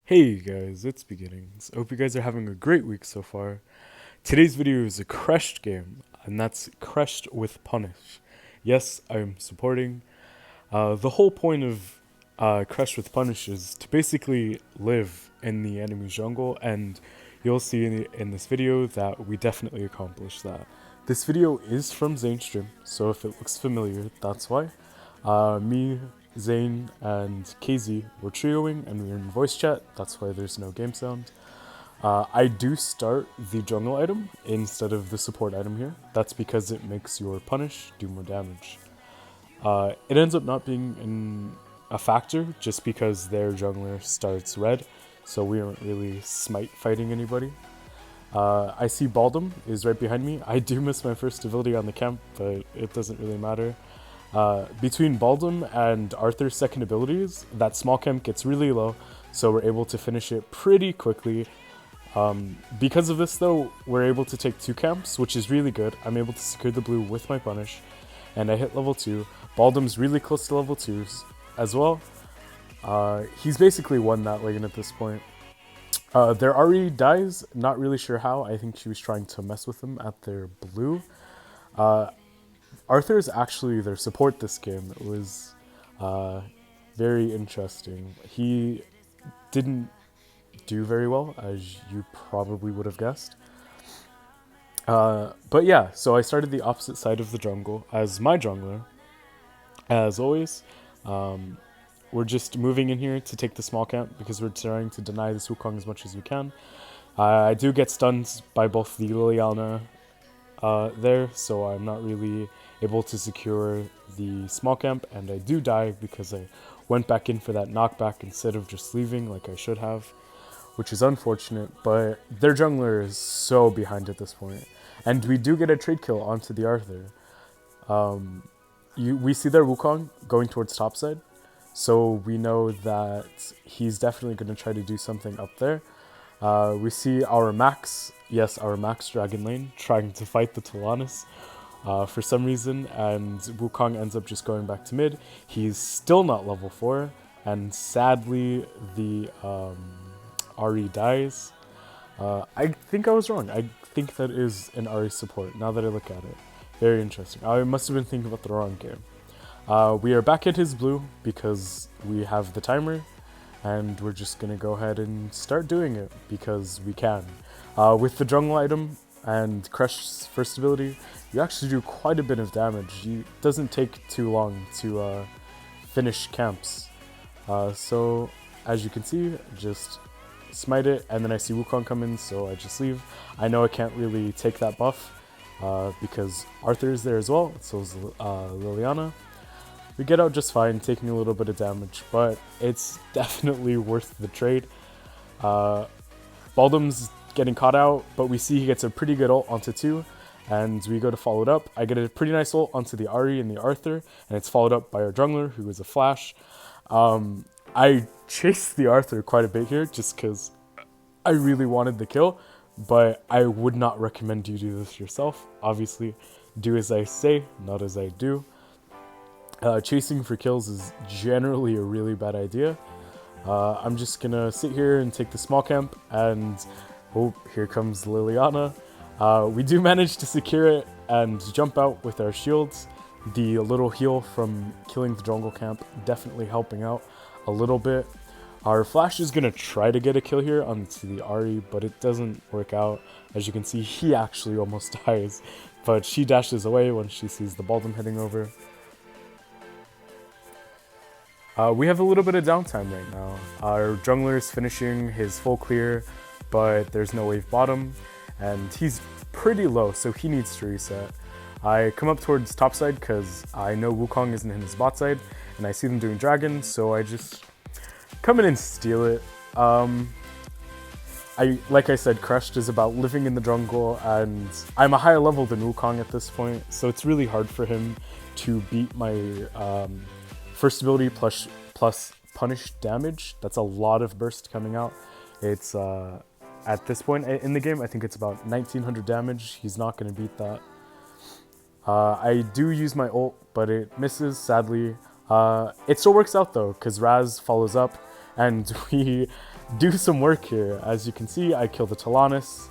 Hey guys, it's Beginnings. I hope you guys are having a great week so far. Today's video is a Cresht game, and that's Cresht with Punish. Yes, I'm supporting. The whole point of Cresht with Punish is to basically live in the enemy jungle, and you'll see in this video that we definitely accomplish that. This video is from Zane's stream, so if it looks familiar, that's why. Me, Zane, and KZ were trioing, and we were in voice chat. That's why there's no game sound. I do start the jungle item instead of the support item here. That's because it makes your punish do more damage. It ends up not being a factor just because their jungler starts red, so we aren't really smite fighting anybody. I see Baldum is right behind me. I do miss my first ability on the camp, but it doesn't really matter. Between Baldum and Arthur's second abilities, that small camp gets really low, so we're able to finish it pretty quickly. Because of this though, we're able to take 2 camps, which is really good. I'm able to secure the blue with my punish, and I hit level 2. Baldum's really close to level 2s as well. He's basically won that lane at this point. Their RE dies, not really sure how. I think she was trying to mess with them at their blue. Arthur is actually their support this game. It was very interesting. He didn't do very well, as you probably would have guessed. But yeah, so I started the opposite side of the jungle as my jungler. As always, we're just moving in here to take the small camp because we're trying to deny this Wukong as much as we can. I do get stunned by both the Liliana there, so I'm not really able to secure the small camp, and I do die because I went back in for that knockback instead of just leaving like I should have, which is unfortunate, but their jungler is so behind at this point. And we do get a trade kill onto the Arthur. We see their Wukong going towards topside, so we know that he's definitely going to try to do something up there. We see our Max Dragon Lane, trying to fight the Talanis for some reason, and Wukong ends up just going back to mid. He's still not level 4, and sadly the RE dies. I think I was wrong. I think that is an RE support, now that I look at it. Very interesting. I must have been thinking about the wrong game. We are back at his blue because we have the timer, and we're just going to go ahead and start doing it because we can. With the jungle item and Cresht's first ability, you actually do quite a bit of damage. It doesn't take too long to finish camps. So as you can see, just smite it, and then I see Wukong come in, so I just leave. I know I can't really take that buff because Arthur is there as well, so is Liliana. We get out just fine, taking a little bit of damage, but it's definitely worth the trade. Baldum's getting caught out, but we see he gets a pretty good ult onto 2, and we go to follow it up. I get a pretty nice ult onto the Ahri and the Arthur, and it's followed up by our jungler, who is a flash. I chased the Arthur quite a bit here, just because I really wanted the kill, but I would not recommend you do this yourself. Obviously, do as I say, not as I do. Chasing for kills is generally a really bad idea. I'm just gonna sit here and take the small camp, and oh, here comes Liliana. We do manage to secure it and jump out with our shields. The little heal from killing the jungle camp definitely helping out a little bit. Our Flash is gonna try to get a kill here onto the Ahri, but it doesn't work out. As you can see, he actually almost dies, but she dashes away when she sees the Baldum heading over. We have a little bit of downtime right now. Our jungler is finishing his full clear, but there's no wave bottom, and he's pretty low, so he needs to reset. I come up towards topside because I know Wukong isn't in his bot side, and I see them doing dragon, so I just come in and steal it. Like I said, Cresht is about living in the jungle, and I'm a higher level than Wukong at this point, so it's really hard for him to beat my first ability plus punish damage. That's a lot of burst coming out. It's at this point in the game, I think it's about 1900 damage. He's not going to beat that. I do use my ult, but it misses, sadly. It still works out though, because Raz follows up, And we do some work here. As you can see, I kill the Talanis,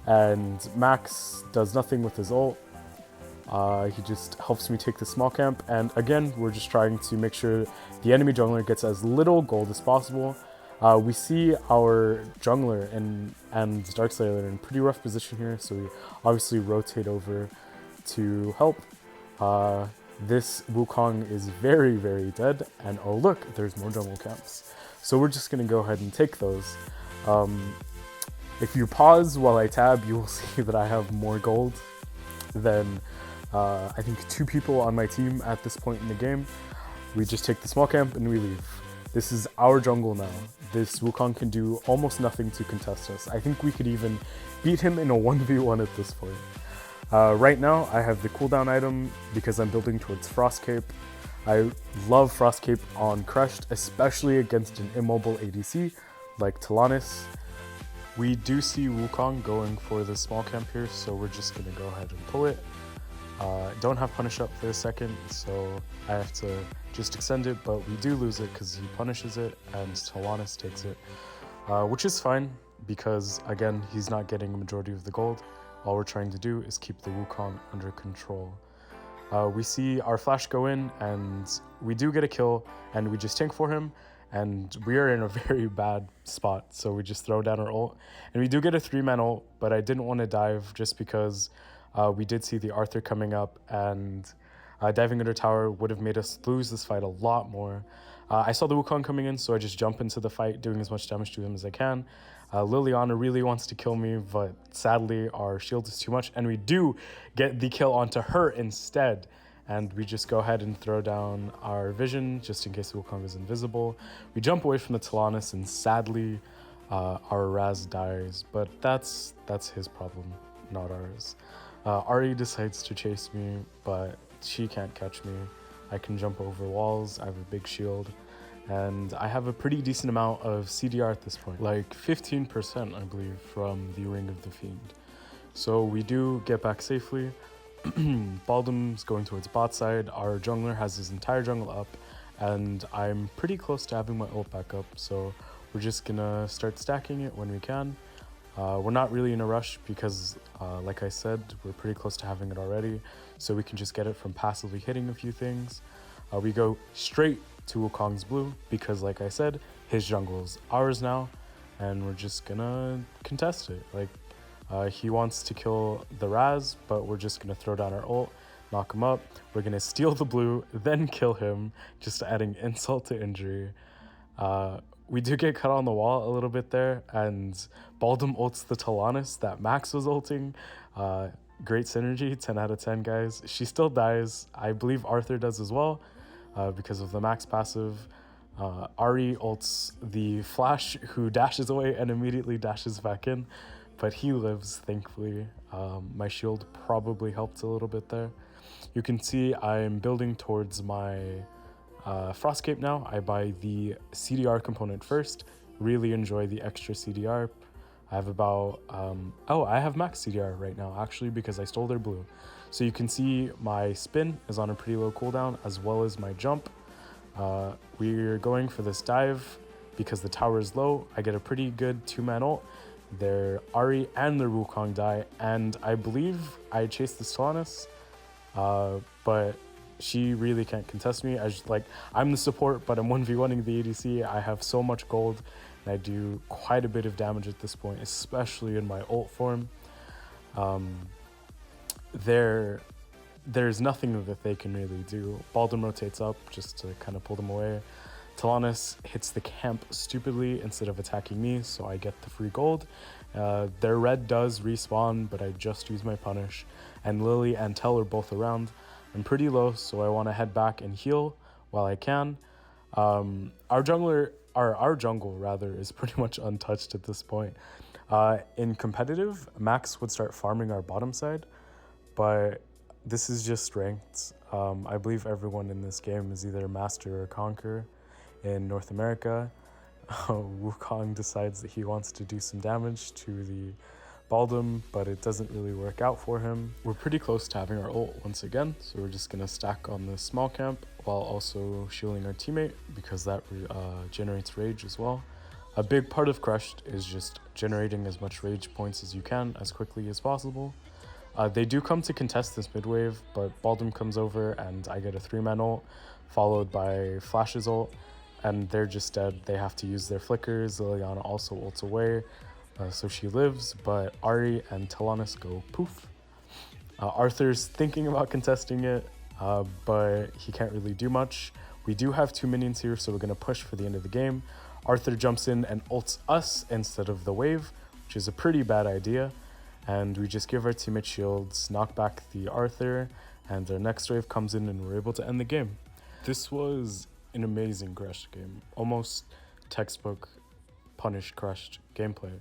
and Max does nothing with his ult. He just helps me take the small camp, and again, we're just trying to make sure the enemy jungler gets as little gold as possible. We see our jungler and Darkslayer in a pretty rough position here, so we obviously rotate over to help. This Wukong is very, very dead, and oh look, there's more jungle camps. So we're just gonna go ahead and take those. If you pause while I tab, you will see that I have more gold than I think 2 people on my team at this point in the game. We just take the small camp and we leave. This is our jungle now. This Wukong can do almost nothing to contest us. I think we could even beat him in a 1v1 at this point. Right now, I have the cooldown item because I'm building towards Frost Cape. I love Frost Cape on Cresht, especially against an immobile ADC like Talanis. We do see Wukong going for the small camp here, so we're just going to go ahead and pull it. Don't have punish up for a second, so I have to just extend it, but we do lose it because he punishes it and Talanis takes it, which is fine because, again, he's not getting a majority of the gold. All we're trying to do is keep the Wukong under control. We see our flash go in, and we do get a kill, and we just tank for him, and we are in a very bad spot, so we just throw down our ult. And we do get a 3-man ult, but I didn't want to dive just because we did see the Arthur coming up, and diving under tower would have made us lose this fight a lot more. I saw the Wukong coming in, so I just jump into the fight, doing as much damage to him as I can. Liliana really wants to kill me, but sadly our shield is too much, and we do get the kill onto her instead. And we just go ahead and throw down our vision, just in case the Wukong is invisible. We jump away from the Talanis, and sadly our Raz dies, but that's his problem, not ours. Ari decides to chase me, but she can't catch me. I can jump over walls, I have a big shield, and I have a pretty decent amount of CDR at this point, like 15% I believe from the Ring of the Fiend. So we do get back safely. Baldum's going towards bot side, our jungler has his entire jungle up, and I'm pretty close to having my ult back up, so we're just gonna start stacking it when we can. We're not really in a rush because, like I said, we're pretty close to having it already, so we can just get it from passively hitting a few things. We go straight to Wukong's blue because, like I said, his jungle's ours now, and we're just gonna contest it. Like, he wants to kill the Raz, but we're just gonna throw down our ult, knock him up. We're gonna steal the blue, then kill him, just adding insult to injury. We do get cut on the wall a little bit there, and Baldum ults the Talanis that Max was ulting. Great synergy, 10 out of 10, guys. She still dies. I believe Arthur does as well, because of the Max passive. Ari ults the Flash, who dashes away and immediately dashes back in, but he lives, thankfully. My shield probably helped a little bit there. You can see I'm building towards my Frostcape now. I buy the CDR component first. Really enjoy the extra CDR. I have about, I have max CDR right now, actually, because I stole their blue. So you can see my spin is on a pretty low cooldown, as well as my jump. We're going for this dive because the tower is low. I get a pretty good 2-man ult. Their Ari and their Wukong die, and I believe I chased the Talanis, but she really can't contest me. I'm the support, but I'm 1v1ing the ADC. I have so much gold, and I do quite a bit of damage at this point, especially in my ult form. There's nothing that they can really do. Baldum rotates up just to kind of pull them away. Talanis hits the camp stupidly instead of attacking me, so I get the free gold. Their red does respawn, but I just use my punish. And Lily and Tell are both around. I'm pretty low, so I want to head back and heal while I can. Our jungle is pretty much untouched at this point. In competitive, Max would start farming our bottom side, but this is just ranked. I believe everyone in this game is either Master or Conqueror. In North America, Wukong decides that he wants to do some damage to the Baldum, but it doesn't really work out for him. We're pretty close to having our ult once again, so we're just gonna stack on the small camp while also shielding our teammate because that generates rage as well. A big part of Cresht is just generating as much rage points as you can as quickly as possible. They do come to contest this mid wave, but Baldwin comes over and I get a 3-man ult, followed by Flash's ult, and they're just dead. They have to use their flickers. Liliana also ults away, so she lives, but Ari and Talanis go poof. Arthur's thinking about contesting it, but he can't really do much. We do have 2 minions here, so we're going to push for the end of the game. Arthur jumps in and ults us instead of the wave, which is a pretty bad idea. And we just give our teammate shields, knock back the Arthur, and their next wave comes in and we're able to end the game. This was an amazing Cresht game, almost textbook punish Cresht gameplay.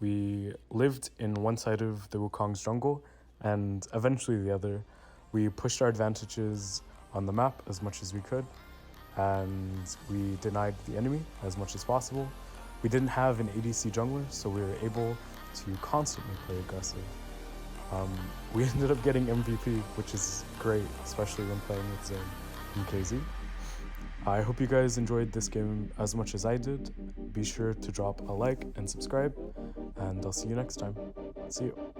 We lived in one side of the Wukong's jungle and eventually the other. We pushed our advantages on the map as much as we could, and we denied the enemy as much as possible. We didn't have an ADC jungler, so we were able to constantly play aggressive. We ended up getting MVP, which is great, especially when playing with Zone and KZ. I hope you guys enjoyed this game as much as I did. Be sure to drop a like and subscribe, and I'll see you next time. See you.